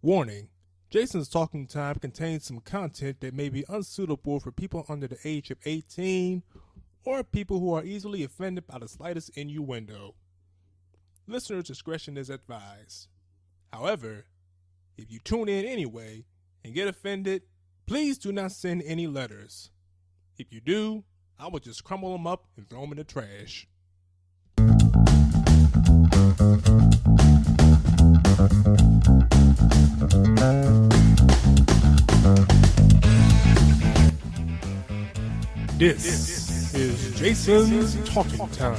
Warning: Jason's talking time contains some content that may be unsuitable for people under the age of 18 or people who are easily offended by the slightest innuendo. Listener discretion is advised. However, if you tune in anyway and get offended, please do not send any letters. If you do, I will just crumble them up and throw them in the trash. This is Jason's Talking Time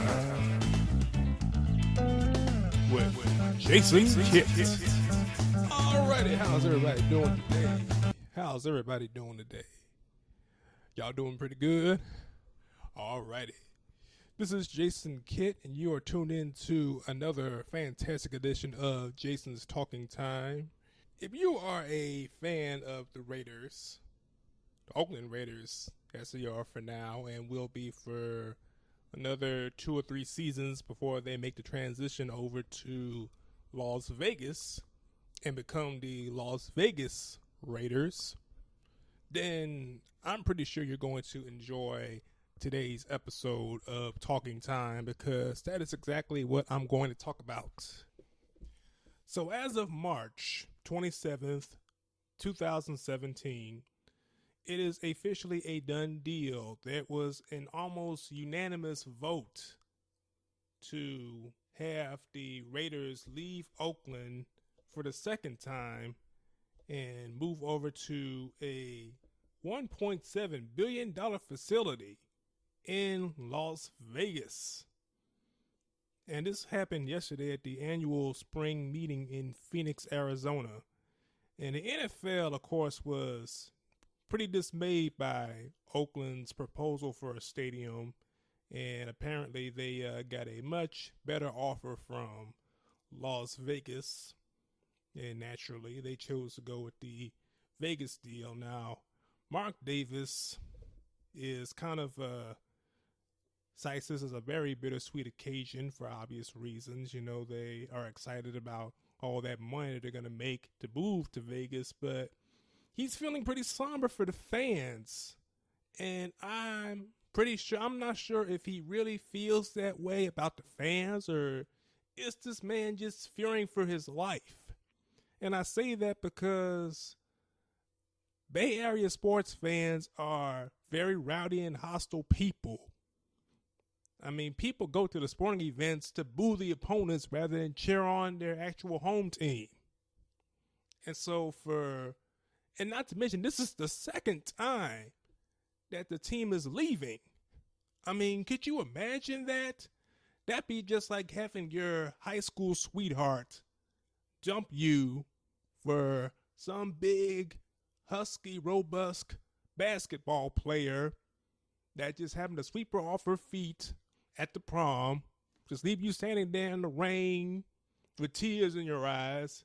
with Jason Kitt. Alrighty, how's everybody doing today? Y'all doing pretty good? Alrighty. This is Jason Kitt, and you are tuned in to another fantastic edition of Jason's Talking Time. If you are a fan of the Raiders, the Oakland Raiders, as they are for now, and will be for another 2 or 3 seasons before they make the transition over to Las Vegas and become the Las Vegas Raiders, then I'm pretty sure you're going to enjoy today's episode of Talking Time, because that is exactly what I'm going to talk about. So as of March 27th, 2017, it is officially a done deal. There was an almost unanimous vote to have the Raiders leave Oakland for the second time and move over to a $1.7 billion facility in Las Vegas. And this happened yesterday at the annual spring meeting in Phoenix, Arizona. And the NFL, of course, was pretty dismayed by Oakland's proposal for a stadium, and apparently they got a much better offer from Las Vegas, and naturally they chose to go with the Vegas deal. Now, Mark Davis is kind of cites this as a very bittersweet occasion for obvious reasons. You know, they are excited about all that money they're going to make to move to Vegas, but he's feeling pretty somber for the fans. And I'm not sure if he really feels that way about the fans, or is this man just fearing for his life? And I say that because Bay Area sports fans are very rowdy and hostile people. I mean, people go to the sporting events to boo the opponents rather than cheer on their actual home team. And so and not to mention, this is the second time that the team is leaving. I mean, could you imagine that? That'd be just like having your high school sweetheart dump you for some big, husky, robust basketball player that just happened to sweep her off her feet at the prom, just leave you standing there in the rain with tears in your eyes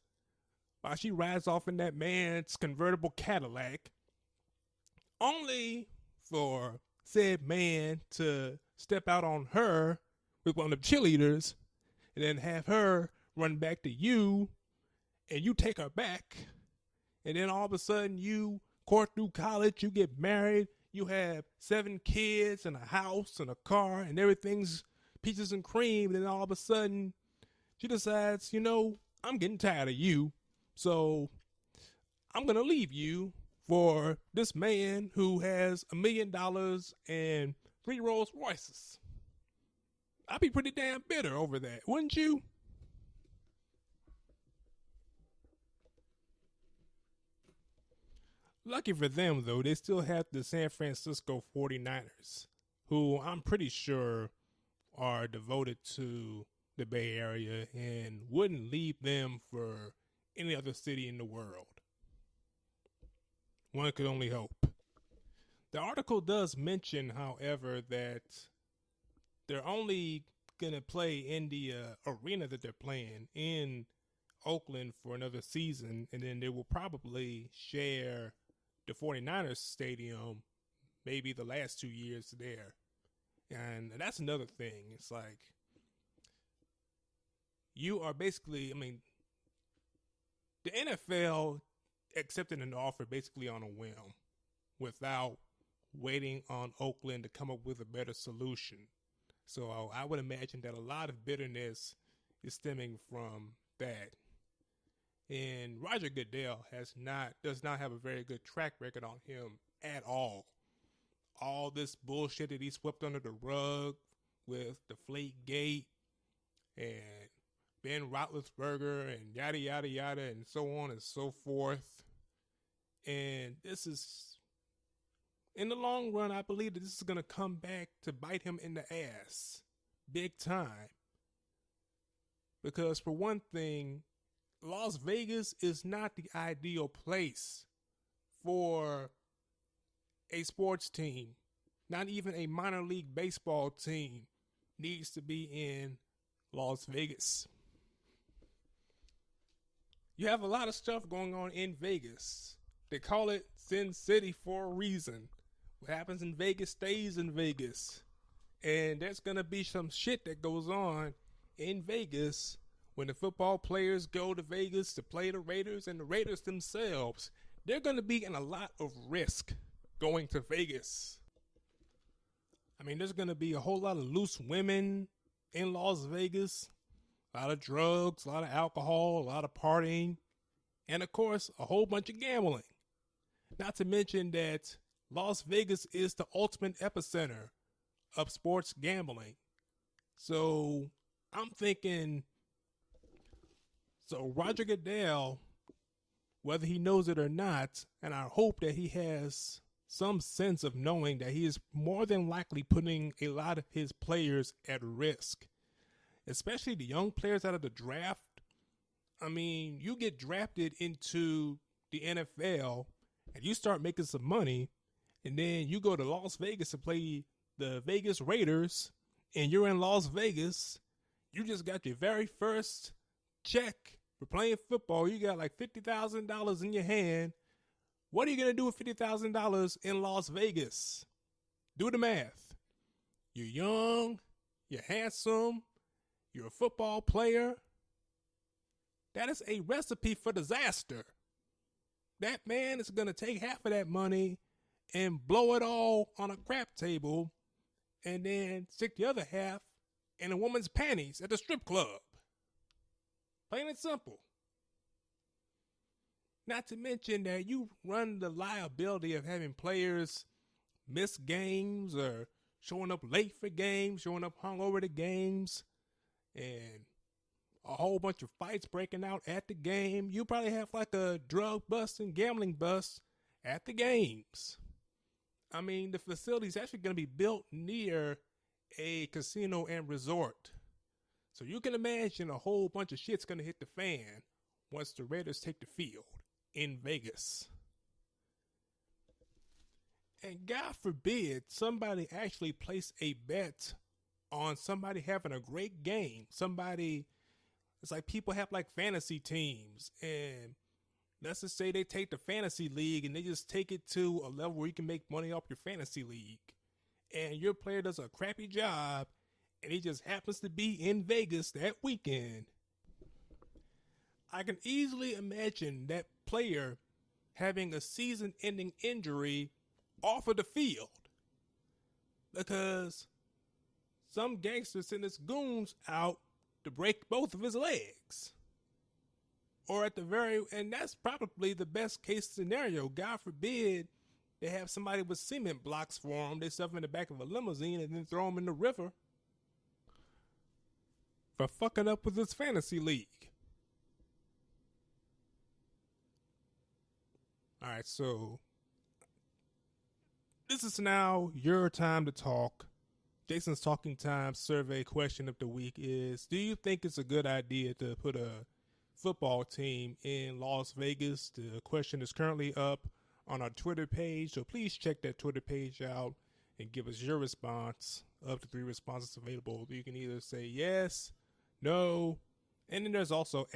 while she rides off in that man's convertible Cadillac, only for said man to step out on her with one of the cheerleaders and then have her run back to you, and you take her back, and then all of a sudden you court through college, you get married, you have 7 kids and a house and a car, and everything's peaches and cream, and then all of a sudden she decides, I'm getting tired of you, so I'm going to leave you for this man who has $1 million and 3 Rolls Royces. I'd be pretty damn bitter over that, wouldn't you? Lucky for them, though, they still have the San Francisco 49ers, who I'm pretty sure are devoted to the Bay Area and wouldn't leave them for any other city in the world. One could only hope. The article does mention, however, that they're only going to play in the arena that they're playing in Oakland for another season, and then they will probably share the 49ers stadium maybe the last 2 years there. And that's another thing. It's like, you are basically, The NFL accepted an offer basically on a whim without waiting on Oakland to come up with a better solution. So I would imagine that a lot of bitterness is stemming from that. And Roger Goodell does not have a very good track record on him at all. All this bullshit that he swept under the rug with Deflategate and Ben Roethlisberger and yada yada yada and so on and so forth. And this is, in the long run, I believe that this is going to come back to bite him in the ass big time. Because for one thing, Las Vegas is not the ideal place for a sports team. Not even a minor league baseball team needs to be in Las Vegas. You have a lot of stuff going on in Vegas. They call it Sin City for a reason. What happens in Vegas stays in Vegas. And there's going to be some shit that goes on in Vegas when the football players go to Vegas to play the Raiders, and the Raiders themselves, they're going to be in a lot of risk going to Vegas. I mean, there's going to be a whole lot of loose women in Las Vegas, a lot of drugs, a lot of alcohol, a lot of partying, and of course, a whole bunch of gambling. Not to mention that Las Vegas is the ultimate epicenter of sports gambling. So I'm thinking, so Roger Goodell, whether he knows it or not, and I hope that he has some sense of knowing that he is more than likely putting a lot of his players at risk, especially the young players out of the draft. I mean, you get drafted into the NFL and you start making some money, and then you go to Las Vegas to play the Vegas Raiders, and you're in Las Vegas. You just got your very first check for playing football. You got like $50,000 in your hand. What are you going to do with $50,000 in Las Vegas? Do the math. You're young, you're handsome, you're a football player. That is a recipe for disaster. That man is going to take half of that money and blow it all on a crap table and then stick the other half in a woman's panties at the strip club. Plain and simple. Not to mention that you run the liability of having players miss games or showing up late for games, showing up hungover to games, and a whole bunch of fights breaking out at the game. You probably have like a drug bust and gambling bust at the games. I mean, the facility is actually going to be built near a casino and resort. So you can imagine a whole bunch of shit's going to hit the fan once the Raiders take the field in Vegas. And God forbid somebody actually place a bet on somebody having a great game. It's like people have like fantasy teams, and let's just say they take the fantasy league and they just take it to a level where you can make money off your fantasy league. And your player does a crappy job and he just happens to be in Vegas that weekend. I can easily imagine that player having a season-ending injury off of the field because some gangster sent his goons out to break both of his legs. Or and that's probably the best case scenario. God forbid they have somebody with cement blocks for him. They stuff him in the back of a limousine and then throw him in the river for fucking up with his fantasy league. All right, so this is now your time to talk. Jason's Talking Time survey question of the week is, do you think it's a good idea to put a football team in Las Vegas? The question is currently up on our Twitter page, so please check that Twitter page out and give us your response. Up to 3 responses available. You can either say yes, no, and then there's also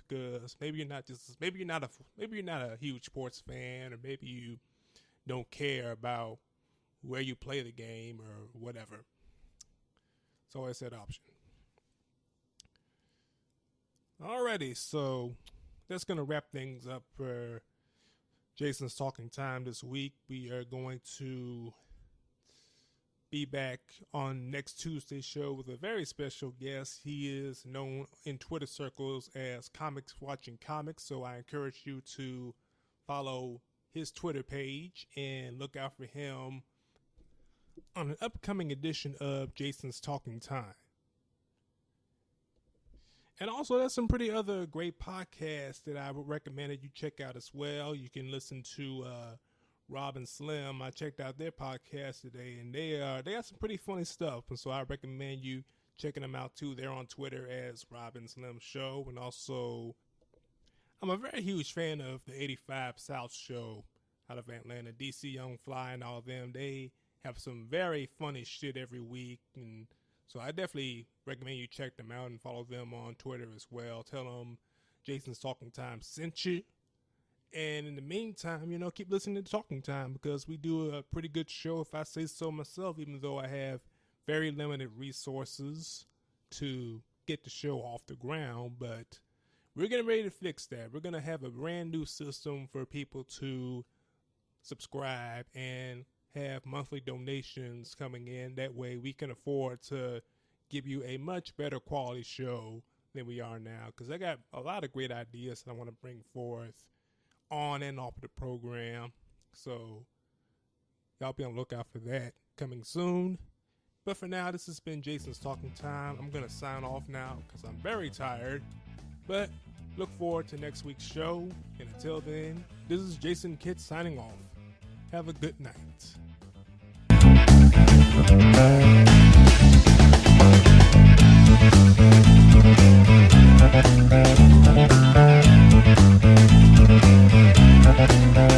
because maybe you're not a huge sports fan, or maybe you don't care about where you play the game or whatever. It's always that option. Alrighty, so that's going to wrap things up for Jason's Talking Time this week. We are going to be back on next Tuesday's show with a very special guest. He is known in Twitter circles as Comics Watching Comics, so I encourage you to follow his Twitter page and look out for him on an upcoming edition of Jason's Talking Time. And also, there's some pretty other great podcasts that I would recommend that you check out as well. You can listen to Rob and Slim. I checked out their podcast today, and they have some pretty funny stuff. And so I recommend you checking them out too. They're on Twitter as Rob and Slim Show. And also, I'm a very huge fan of the 85 South Show out of Atlanta. DC Young Fly and all of them. They have some very funny shit every week. And so I definitely recommend you check them out and follow them on Twitter as well. Tell them Jason's Talking Time sent you. And in the meantime, keep listening to Talking Time because we do a pretty good show, if I say so myself, even though I have very limited resources to get the show off the ground. But we're getting ready to fix that. We're going to have a brand new system for people to subscribe and have monthly donations coming in. That way we can afford to give you a much better quality show than we are now. Because I got a lot of great ideas that I want to bring forth on and off of the program. So y'all be on the lookout for that coming soon. But for now, this has been Jason's Talking Time. I'm going to sign off now because I'm very tired. But look forward to next week's show. And until then, this is Jason Kidd signing off. Have a good night. Thank you.